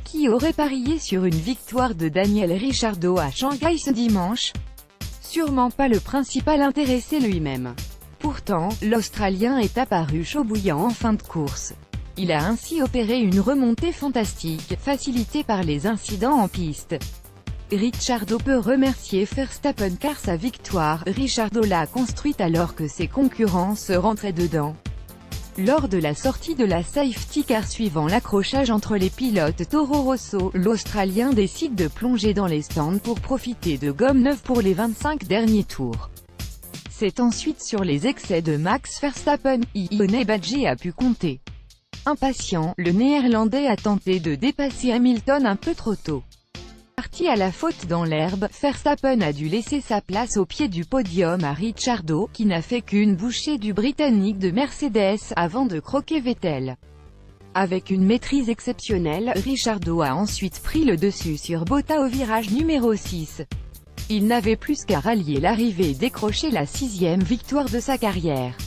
Qui aurait parié sur une victoire de Daniel Ricciardo à Shanghai ce dimanche? Sûrement pas le principal intéressé lui-même. Pourtant, l'Australien est apparu chaud bouillant en fin de course. Il a ainsi opéré une remontée fantastique, facilitée par les incidents en piste. Ricciardo peut remercier Verstappen car sa victoire, Ricciardo l'a construite alors que ses concurrents se rentraient dedans. Lors de la sortie de la safety car suivant l'accrochage entre les pilotes Toro Rosso, l'Australien décide de plonger dans les stands pour profiter de gomme neuve pour les 25 derniers tours. C'est ensuite sur les excès de Max Verstappen, Ione Badji a pu compter. Impatient, le Néerlandais a tenté de dépasser Hamilton un peu trop tôt. Parti à la faute dans l'herbe, Verstappen a dû laisser sa place au pied du podium à Ricciardo, qui n'a fait qu'une bouchée du Britannique de Mercedes, avant de croquer Vettel. Avec une maîtrise exceptionnelle, Ricciardo a ensuite pris le dessus sur Bottas au virage numéro 6. Il n'avait plus qu'à rallier l'arrivée et décrocher la 6e victoire de sa carrière.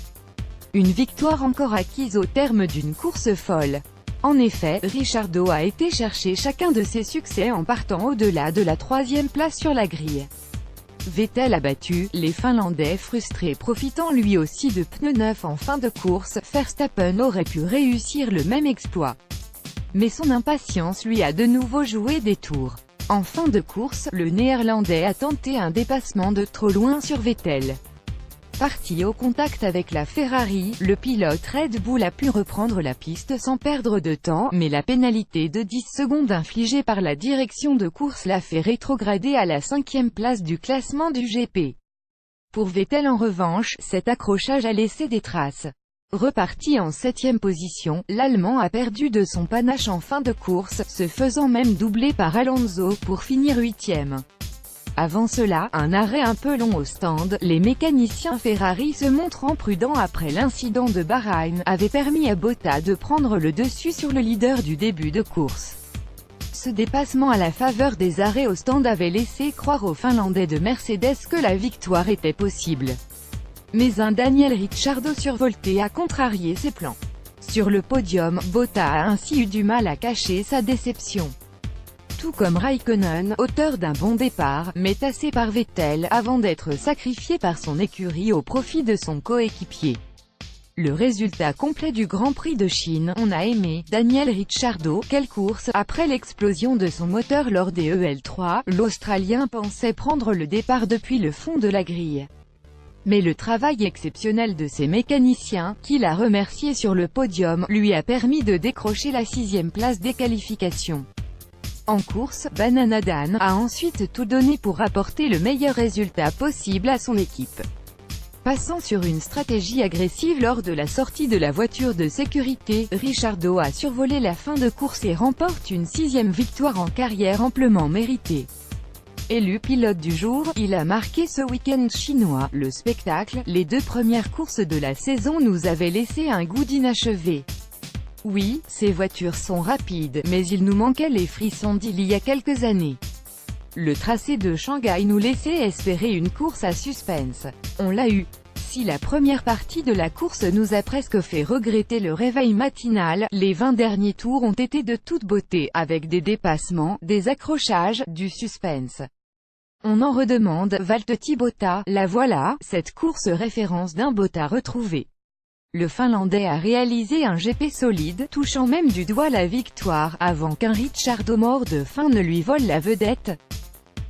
Une victoire encore acquise au terme d'une course folle. En effet, Ricciardo a été chercher chacun de ses succès en partant au-delà de la 3e place sur la grille. Vettel a battu les Finlandais frustrés profitant lui aussi de pneus neufs en fin de course. Verstappen aurait pu réussir le même exploit. Mais son impatience lui a de nouveau joué des tours. En fin de course, le Néerlandais a tenté un dépassement de trop loin sur Vettel. Parti au contact avec la Ferrari, le pilote Red Bull a pu reprendre la piste sans perdre de temps, mais la pénalité de 10 secondes infligée par la direction de course l'a fait rétrograder à la 5e place du classement du GP. Pour Vettel en revanche, cet accrochage a laissé des traces. Reparti en 7e position, l'Allemand a perdu de son panache en fin de course, se faisant même doubler par Alonso pour finir 8e. Avant cela, un arrêt un peu long au stand, les mécaniciens Ferrari se montrant prudents après l'incident de Bahreïn, avaient permis à Bottas de prendre le dessus sur le leader du début de course. Ce dépassement à la faveur des arrêts au stand avait laissé croire aux Finlandais de Mercedes que la victoire était possible. Mais un Daniel Ricciardo survolté a contrarié ses plans. Sur le podium, Bottas a ainsi eu du mal à cacher sa déception. Tout comme Raikkonen, auteur d'un bon départ, mais tassé par Vettel, avant d'être sacrifié par son écurie au profit de son coéquipier. Le résultat complet du Grand Prix de Chine, on a aimé Daniel Ricciardo. Quelle course! Après l'explosion de son moteur lors des EL3, l'Australien pensait prendre le départ depuis le fond de la grille. Mais le travail exceptionnel de ses mécaniciens, qu'il a remercié sur le podium, lui a permis de décrocher la 6e place des qualifications. En course, Banana Dan a ensuite tout donné pour apporter le meilleur résultat possible à son équipe. Passant sur une stratégie agressive lors de la sortie de la voiture de sécurité, Ricciardo a survolé la fin de course et remporte une 6e victoire en carrière amplement méritée. Élu pilote du jour, il a marqué ce week-end chinois. Le spectacle, les 2 premières courses de la saison nous avaient laissé un goût d'inachevé. Oui, ces voitures sont rapides, mais il nous manquait les frissons d'il y a quelques années. Le tracé de Shanghai nous laissait espérer une course à suspense. On l'a eu. Si la première partie de la course nous a presque fait regretter le réveil matinal, les 20 derniers tours ont été de toute beauté, avec des dépassements, des accrochages, du suspense. On en redemande. Valtteri Bottas, la voilà, cette course référence d'un Bottas retrouvé. Le Finlandais a réalisé un GP solide, touchant même du doigt la victoire, avant qu'un Ricciardo mort de faim ne lui vole la vedette.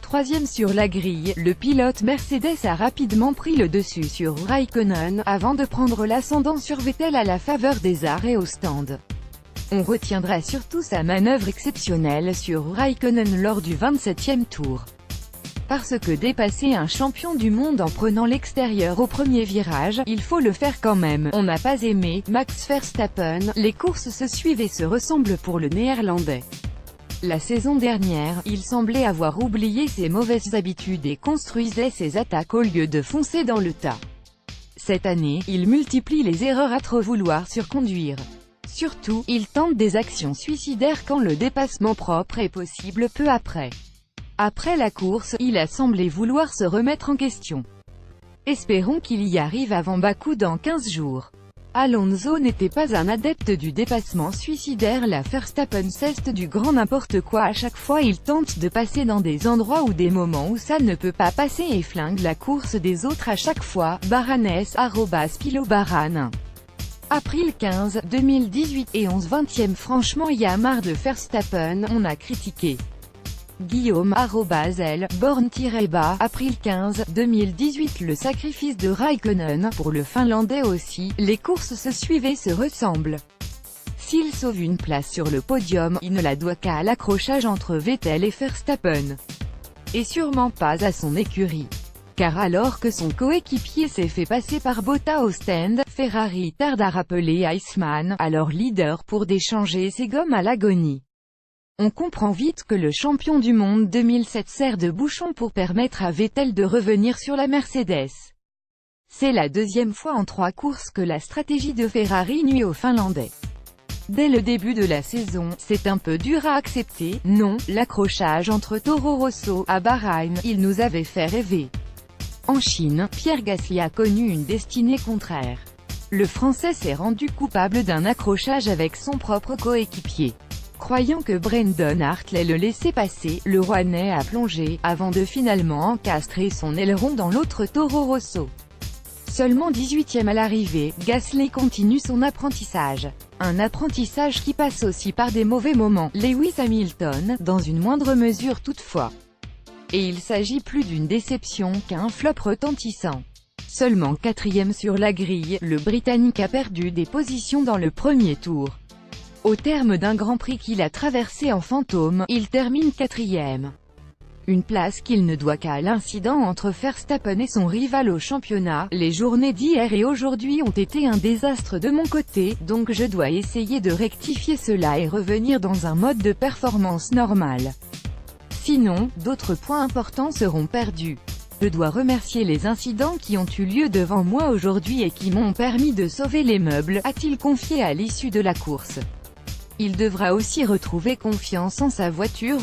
3e sur la grille, le pilote Mercedes a rapidement pris le dessus sur Raikkonen, avant de prendre l'ascendant sur Vettel à la faveur des arrêts au stand. On retiendra surtout sa manœuvre exceptionnelle sur Raikkonen lors du 27e tour. Parce que dépasser un champion du monde en prenant l'extérieur au premier virage, il faut le faire quand même. On n'a pas aimé Max Verstappen. Les courses se suivent et se ressemblent pour le Néerlandais. La saison dernière, il semblait avoir oublié ses mauvaises habitudes et construisait ses attaques au lieu de foncer dans le tas. Cette année, il multiplie les erreurs à trop vouloir surconduire. Surtout, il tente des actions suicidaires quand le dépassement propre est possible peu après. Après la course, il a semblé vouloir se remettre en question. Espérons qu'il y arrive avant Bakou dans 15 jours. Alonso n'était pas un adepte du dépassement suicidaire. La Verstappen ceste du grand n'importe quoi. À chaque fois il tente de passer dans des endroits ou des moments où ça ne peut pas passer et flingue la course des autres à chaque fois. Baranes @pilobaran. April 15, 2018 et 11/20. Franchement y a marre de Verstappen, on a critiqué. Guillaume @L born-bas. April 15, 2018. Le sacrifice de Raikkonen, pour le Finlandais aussi, les courses se suivent et se ressemblent. S'il sauve une place sur le podium, il ne la doit qu'à l'accrochage entre Vettel et Verstappen. Et sûrement pas à son écurie. Car alors que son coéquipier s'est fait passer par Bottas au stand, Ferrari tarde à rappeler Iceman, alors leader, pour déchanger ses gommes à l'agonie. On comprend vite que le champion du monde 2007 sert de bouchon pour permettre à Vettel de revenir sur la Mercedes. C'est la deuxième fois en 3 courses que la stratégie de Ferrari nuit aux Finlandais. Dès le début de la saison, c'est un peu dur à accepter, non, l'accrochage entre Toro Rosso à Bahreïn, il nous avait fait rêver. En Chine, Pierre Gasly a connu une destinée contraire. Le Français s'est rendu coupable d'un accrochage avec son propre coéquipier. Croyant que Brandon Hartley le laissait passer, le Rouennais a plongé, avant de finalement encastrer son aileron dans l'autre Toro Rosso. Seulement 18e à l'arrivée, Gasly continue son apprentissage. Un apprentissage qui passe aussi par des mauvais moments. Lewis Hamilton, dans une moindre mesure toutefois. Et il s'agit plus d'une déception qu'un flop retentissant. Seulement 4e sur la grille, le Britannique a perdu des positions dans le premier tour. Au terme d'un Grand Prix qu'il a traversé en fantôme, il termine 4e. Une place qu'il ne doit qu'à l'incident entre Verstappen et son rival au championnat. Les journées d'hier et aujourd'hui ont été un désastre de mon côté, donc je dois essayer de rectifier cela et revenir dans un mode de performance normal. Sinon, d'autres points importants seront perdus. Je dois remercier les incidents qui ont eu lieu devant moi aujourd'hui et qui m'ont permis de sauver les meubles, a-t-il confié à l'issue de la course. Il devra aussi retrouver confiance en sa voiture.